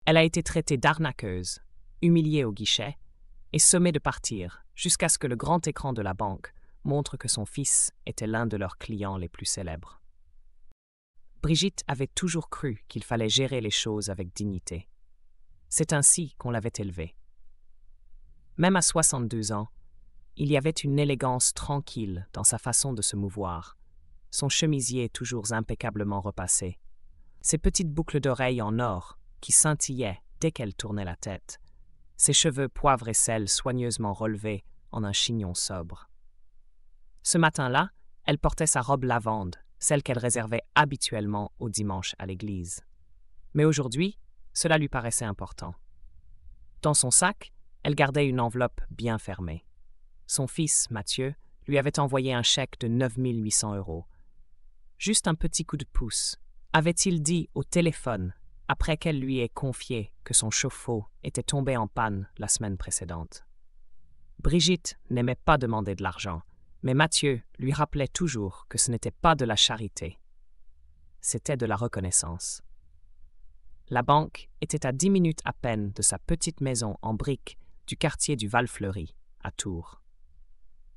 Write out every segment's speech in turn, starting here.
Elle a été traitée d'arnaqueuse, humiliée au guichet et sommée de partir jusqu'à ce que le grand écran de la banque montre que son fils était l'un de leurs clients les plus célèbres. Brigitte avait toujours cru qu'il fallait gérer les choses avec dignité. C'est ainsi qu'on l'avait élevée. Même à 62 ans, il y avait une élégance tranquille dans sa façon de se mouvoir, son chemisier toujours impeccablement repassé, ses petites boucles d'oreilles en or qui scintillaient dès qu'elle tournait la tête, ses cheveux poivre et sel soigneusement relevés en un chignon sobre. Ce matin-là, elle portait sa robe lavande, celle qu'elle réservait habituellement au dimanche à l'église. Mais aujourd'hui, cela lui paraissait important. Dans son sac, elle gardait une enveloppe bien fermée. Son fils, Mathieu, lui avait envoyé un chèque de 9 800 €. Juste un petit coup de pouce, avait-il dit au téléphone, après qu'elle lui ait confié que son chauffe-eau était tombé en panne la semaine précédente. Brigitte n'aimait pas demander de l'argent, mais Mathieu lui rappelait toujours que ce n'était pas de la charité. C'était de la reconnaissance. La banque était à 10 minutes à peine de sa petite maison en briques du quartier du Val-Fleury, à Tours.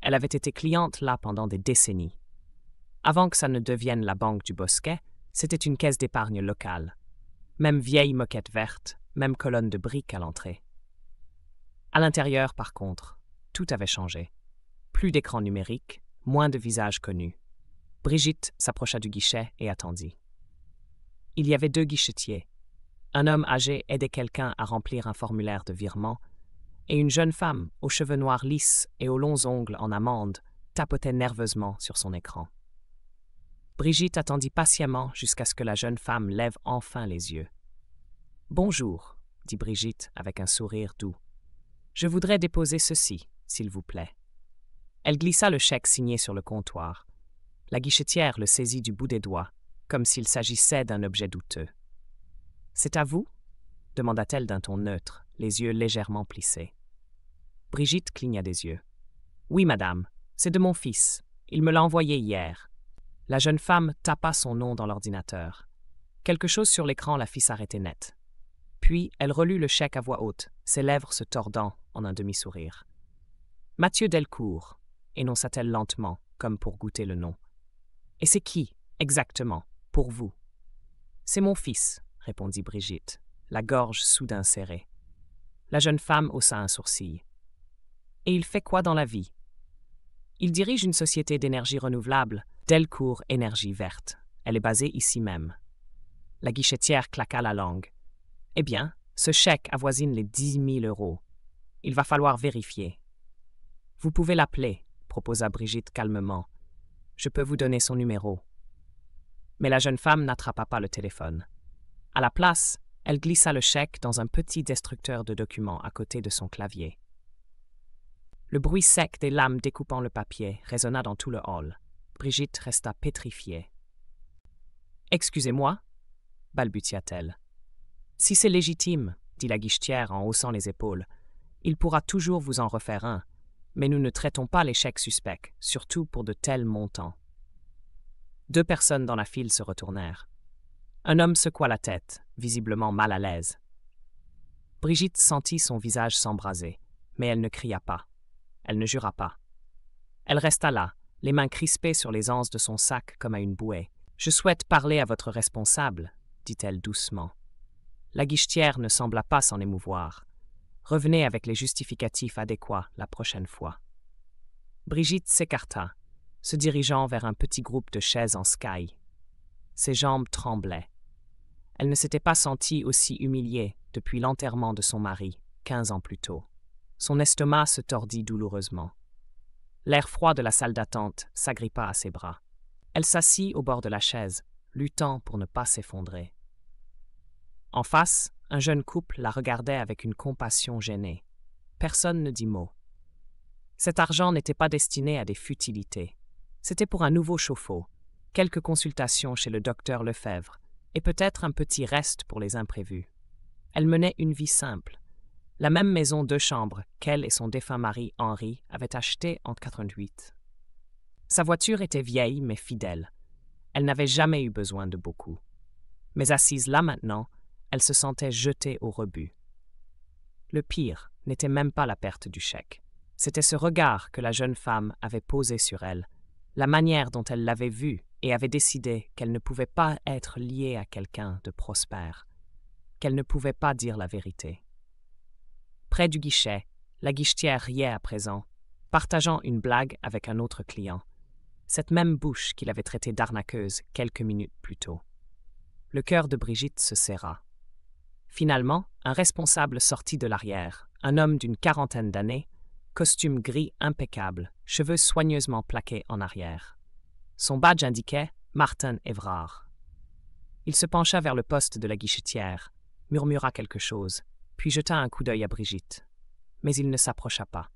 Elle avait été cliente là pendant des décennies. Avant que ça ne devienne la banque du Bosquet, c'était une caisse d'épargne locale. Même vieille moquette verte, même colonne de briques à l'entrée. À l'intérieur, par contre, tout avait changé. Plus d'écran numérique, moins de visages connus. Brigitte s'approcha du guichet et attendit. Il y avait 2 guichetiers. Un homme âgé aidait quelqu'un à remplir un formulaire de virement, et une jeune femme, aux cheveux noirs lisses et aux longs ongles en amande, tapotait nerveusement sur son écran. Brigitte attendit patiemment jusqu'à ce que la jeune femme lève enfin les yeux. « Bonjour, » dit Brigitte avec un sourire doux. « Je voudrais déposer ceci, s'il vous plaît. » Elle glissa le chèque signé sur le comptoir. La guichetière le saisit du bout des doigts, comme s'il s'agissait d'un objet douteux. « C'est à vous » demanda-t-elle d'un ton neutre, les yeux légèrement plissés. Brigitte cligna des yeux. « Oui, madame, c'est de mon fils. Il me l'a envoyé hier. » La jeune femme tapa son nom dans l'ordinateur. Quelque chose sur l'écran la fit s'arrêter net. Puis elle relut le chèque à voix haute, ses lèvres se tordant en un demi-sourire. « Mathieu Delcourt » énonça-t-elle lentement, comme pour goûter le nom. « Et c'est qui, exactement, pour vous ?»« C'est mon fils, » répondit Brigitte, la gorge soudain serrée. La jeune femme haussa un sourcil. « Et il fait quoi dans la vie ?»« Il dirige une société d'énergie renouvelable, Delcourt Énergie Verte. Elle est basée ici même. » La guichetière claqua la langue. « Eh bien, ce chèque avoisine les 10 000 €. Il va falloir vérifier. »« Vous pouvez l'appeler, » proposa Brigitte calmement. « Je peux vous donner son numéro. » Mais la jeune femme n'attrapa pas le téléphone. À la place, elle glissa le chèque dans un petit destructeur de documents à côté de son clavier. Le bruit sec des lames découpant le papier résonna dans tout le hall. Brigitte resta pétrifiée. « Excusez-moi » balbutia-t-elle. « Si c'est légitime, » dit la guichetière en haussant les épaules, « il pourra toujours vous en refaire un, mais nous ne traitons pas les chèques suspects, surtout pour de tels montants. » 2 personnes dans la file se retournèrent. Un homme secoua la tête, visiblement mal à l'aise. Brigitte sentit son visage s'embraser, mais elle ne cria pas. Elle ne jura pas. Elle resta là, les mains crispées sur les anses de son sac comme à une bouée. « Je souhaite parler à votre responsable, » dit-elle doucement. La guichetière ne sembla pas s'en émouvoir. Revenez avec les justificatifs adéquats la prochaine fois. Brigitte s'écarta, se dirigeant vers un petit groupe de chaises en sky. Ses jambes tremblaient. Elle ne s'était pas sentie aussi humiliée depuis l'enterrement de son mari, 15 ans plus tôt. Son estomac se tordit douloureusement. L'air froid de la salle d'attente s'agrippa à ses bras. Elle s'assit au bord de la chaise, luttant pour ne pas s'effondrer. En face, un jeune couple la regardait avec une compassion gênée. Personne ne dit mot. Cet argent n'était pas destiné à des futilités. C'était pour un nouveau chauffe-eau, quelques consultations chez le docteur Lefebvre, et peut-être un petit reste pour les imprévus. Elle menait une vie simple. La même maison 2 chambres qu'elle et son défunt mari Henri avaient achetée en 1988. Sa voiture était vieille mais fidèle. Elle n'avait jamais eu besoin de beaucoup. Mais assise là maintenant, elle se sentait jetée au rebut. Le pire n'était même pas la perte du chèque. C'était ce regard que la jeune femme avait posé sur elle, la manière dont elle l'avait vue et avait décidé qu'elle ne pouvait pas être liée à quelqu'un de prospère, qu'elle ne pouvait pas dire la vérité. Près du guichet, la guichetière riait à présent, partageant une blague avec un autre client, cette même bouche qu'il avait traitée d'arnaqueuse quelques minutes plus tôt. Le cœur de Brigitte se serra. Finalement, un responsable sortit de l'arrière, un homme d'une quarantaine d'années, costume gris impeccable, cheveux soigneusement plaqués en arrière. Son badge indiquait « Martin Évrard ». Il se pencha vers le poste de la guichetière, murmura quelque chose, puis jeta un coup d'œil à Brigitte. Mais il ne s'approcha pas.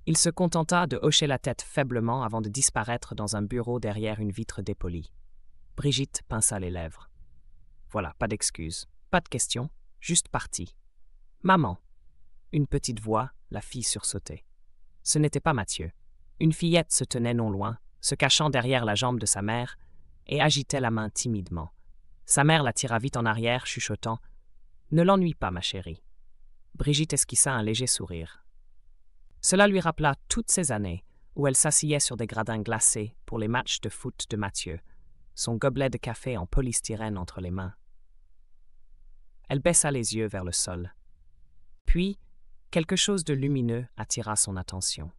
Il se contenta de hocher la tête faiblement avant de disparaître dans un bureau derrière une vitre dépolie. Brigitte pinça les lèvres. Voilà, pas d'excuses, pas de questions, juste parti. « Maman !» Une petite voix, la fille sursautait. Ce n'était pas Mathieu. Une fillette se tenait non loin, se cachant derrière la jambe de sa mère, et agitait la main timidement. Sa mère la tira vite en arrière, chuchotant « Ne l'ennuie pas, ma chérie. » Brigitte esquissa un léger sourire. Cela lui rappela toutes ces années où elle s'asseyait sur des gradins glacés pour les matchs de foot de Mathieu, son gobelet de café en polystyrène entre les mains. Elle baissa les yeux vers le sol. Puis, quelque chose de lumineux attira son attention.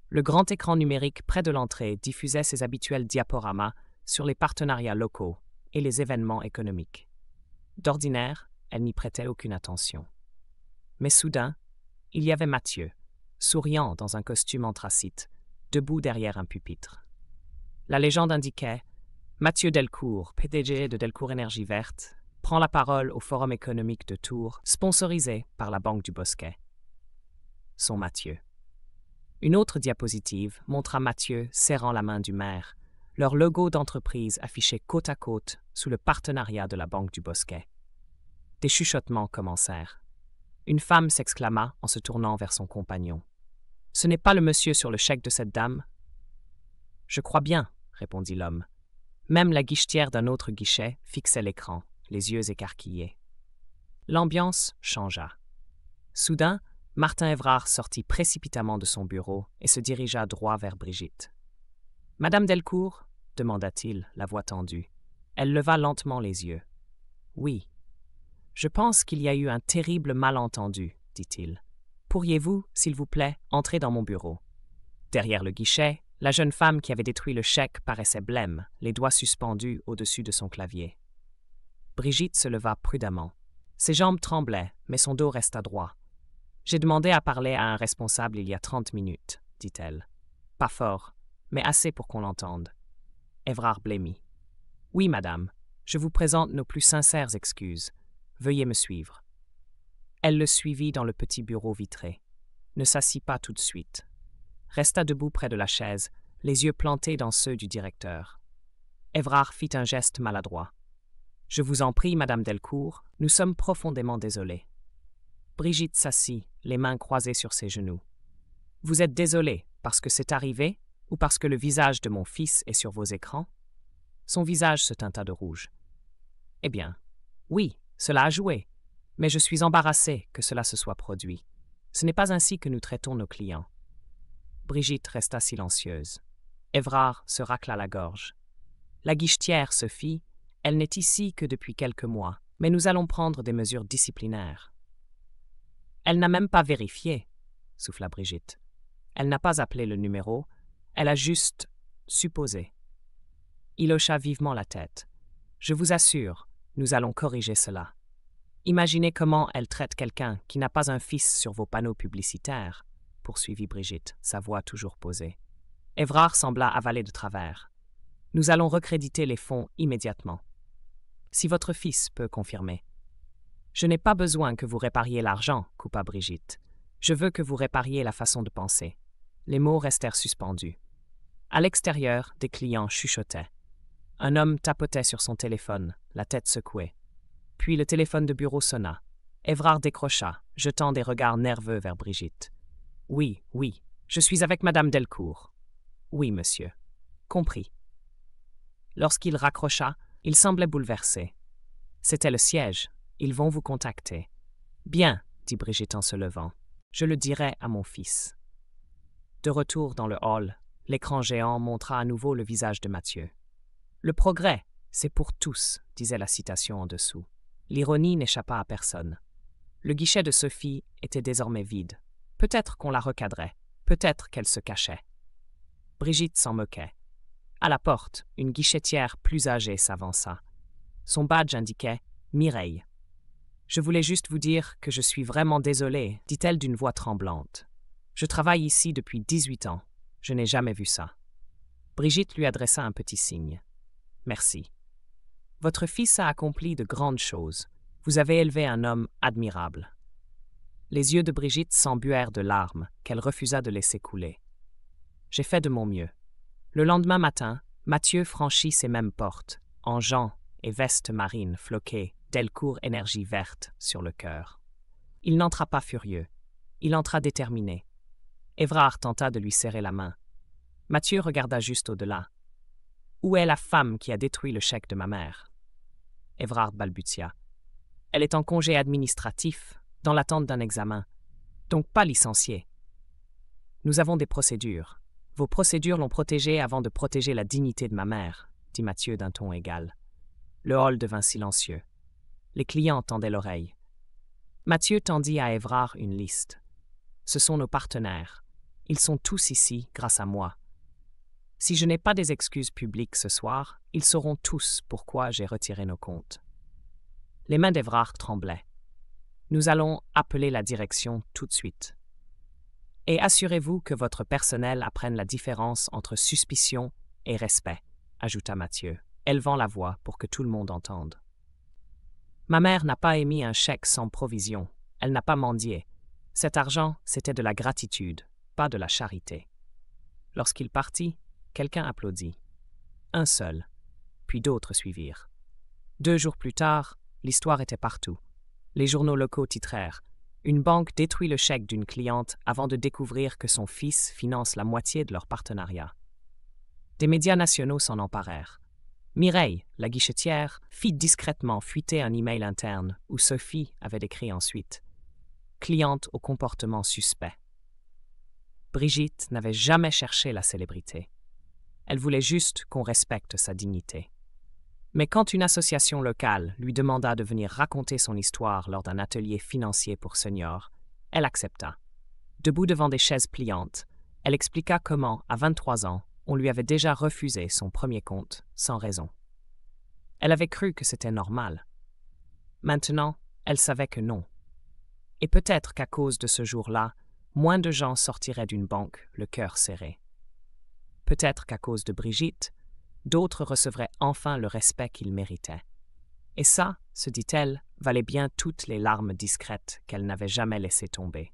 Le grand écran numérique près de l'entrée diffusait ses habituels diaporamas sur les partenariats locaux et les événements économiques. D'ordinaire, elle n'y prêtait aucune attention. Mais soudain, il y avait Mathieu, souriant dans un costume anthracite, debout derrière un pupitre. La légende indiquait « Mathieu Delcourt, PDG de Delcourt Énergie Verte, prend la parole au Forum économique de Tours, sponsorisé par la Banque du Bosquet. » Son Mathieu. Une autre diapositive montra Mathieu serrant la main du maire, leur logo d'entreprise affiché côte à côte sous le partenariat de la Banque du Bosquet. Des chuchotements commencèrent. Une femme s'exclama en se tournant vers son compagnon. « Ce n'est pas le monsieur sur le chèque de cette dame ?»« Je crois bien, » répondit l'homme. Même la guichetière d'un autre guichet fixait l'écran, les yeux écarquillés. L'ambiance changea. Soudain, Martin Évrard sortit précipitamment de son bureau et se dirigea droit vers Brigitte. « Madame Delcourt ?» demanda-t-il, la voix tendue. Elle leva lentement les yeux. « Oui. »« Je pense qu'il y a eu un terrible malentendu, » dit-il. « Pourriez-vous, s'il vous plaît, entrer dans mon bureau ?» Derrière le guichet, la jeune femme qui avait détruit le chèque paraissait blême, les doigts suspendus au-dessus de son clavier. Brigitte se leva prudemment. Ses jambes tremblaient, mais son dos resta droit. « J'ai demandé à parler à un responsable il y a 30 minutes, » dit-elle. Pas fort, mais assez pour qu'on l'entende. Évrard blêmit. « Oui, madame, je vous présente nos plus sincères excuses. Veuillez me suivre. » Elle le suivit dans le petit bureau vitré. Ne s'assit pas tout de suite. Resta debout près de la chaise, les yeux plantés dans ceux du directeur. Évrard fit un geste maladroit. « Je vous en prie, madame Delcourt, nous sommes profondément désolés. » Brigitte s'assit, les mains croisées sur ses genoux. « Vous êtes désolée parce que c'est arrivé ou parce que le visage de mon fils est sur vos écrans ?» Son visage se teinta de rouge. « Eh bien, oui, cela a joué, mais je suis embarrassée que cela se soit produit. Ce n'est pas ainsi que nous traitons nos clients. » Brigitte resta silencieuse. Évrard se racla la gorge. « La guichetière se fit. Elle n'est ici que depuis quelques mois, mais nous allons prendre des mesures disciplinaires. » « Elle n'a même pas vérifié, » souffla Brigitte. « Elle n'a pas appelé le numéro, elle a juste supposé. » Il hocha vivement la tête. « Je vous assure, nous allons corriger cela. Imaginez comment elle traite quelqu'un qui n'a pas un fils sur vos panneaux publicitaires, » poursuivit Brigitte, sa voix toujours posée. Évrard sembla avaler de travers. « Nous allons recréditer les fonds immédiatement. Si votre fils peut confirmer. » « Je n'ai pas besoin que vous répariez l'argent, » coupa Brigitte. « Je veux que vous répariez la façon de penser. » Les mots restèrent suspendus. À l'extérieur, des clients chuchotaient. Un homme tapotait sur son téléphone, la tête secouée. Puis le téléphone de bureau sonna. Évrard décrocha, jetant des regards nerveux vers Brigitte. « Oui, oui, je suis avec madame Delcourt. »« Oui, monsieur. »« Compris. » Lorsqu'il raccrocha, il semblait bouleversé. C'était le siège, Ils vont vous contacter. Bien, dit Brigitte en se levant. Je le dirai à mon fils. De retour dans le hall, l'écran géant montra à nouveau le visage de Mathieu. Le progrès, c'est pour tous, disait la citation en dessous. L'ironie n'échappa à personne. Le guichet de Sophie était désormais vide. Peut-être qu'on la recadrait, peut-être qu'elle se cachait. Brigitte s'en moquait. À la porte, une guichetière plus âgée s'avança. Son badge indiquait « Mireille ». « Je voulais juste vous dire que je suis vraiment désolée, dit-elle d'une voix tremblante. Je travaille ici depuis 18 ans. Je n'ai jamais vu ça. » Brigitte lui adressa un petit signe. « Merci. Votre fils a accompli de grandes choses. Vous avez élevé un homme admirable. » Les yeux de Brigitte s'embuèrent de larmes qu'elle refusa de laisser couler. « J'ai fait de mon mieux. » Le lendemain matin, Mathieu franchit ces mêmes portes, en jean et veste marine floquée, Delcourt énergie verte sur le cœur. Il n'entra pas furieux. Il entra déterminé. Évrard tenta de lui serrer la main. Mathieu regarda juste au-delà. « Où est la femme qui a détruit le chèque de ma mère ?» Évrard balbutia. « Elle est en congé administratif, dans l'attente d'un examen, donc pas licenciée. Nous avons des procédures. Vos procédures l'ont protégée avant de protéger la dignité de ma mère, dit Mathieu d'un ton égal. Le hall devint silencieux. Les clients tendaient l'oreille. Mathieu tendit à Évrard une liste. Ce sont nos partenaires. Ils sont tous ici grâce à moi. Si je n'ai pas des excuses publiques ce soir, ils sauront tous pourquoi j'ai retiré nos comptes. Les mains d'Évrard tremblaient. Nous allons appeler la direction tout de suite. Et assurez-vous que votre personnel apprenne la différence entre suspicion et respect, ajouta Mathieu, élevant la voix pour que tout le monde entende. Ma mère n'a pas émis un chèque sans provision. Elle n'a pas mendié. Cet argent, c'était de la gratitude, pas de la charité. Lorsqu'il partit, quelqu'un applaudit. Un seul, puis d'autres suivirent. 2 jours plus tard, l'histoire était partout. Les journaux locaux titrèrent « Une banque détruit le chèque d'une cliente avant de découvrir que son fils finance la moitié de leur partenariat. » Des médias nationaux s'en emparèrent. Mireille, la guichetière, fit discrètement fuiter un email interne où Sophie avait écrit ensuite « Cliente au comportement suspect ». Brigitte n'avait jamais cherché la célébrité. Elle voulait juste qu'on respecte sa dignité. Mais quand une association locale lui demanda de venir raconter son histoire lors d'un atelier financier pour seniors, elle accepta. Debout devant des chaises pliantes, elle expliqua comment, à 23 ans, on lui avait déjà refusé son premier compte, sans raison. Elle avait cru que c'était normal. Maintenant, elle savait que non. Et peut-être qu'à cause de ce jour-là, moins de gens sortiraient d'une banque, le cœur serré. Peut-être qu'à cause de Brigitte, d'autres recevraient enfin le respect qu'ils méritaient. Et ça, se dit-elle, valait bien toutes les larmes discrètes qu'elle n'avait jamais laissées tomber.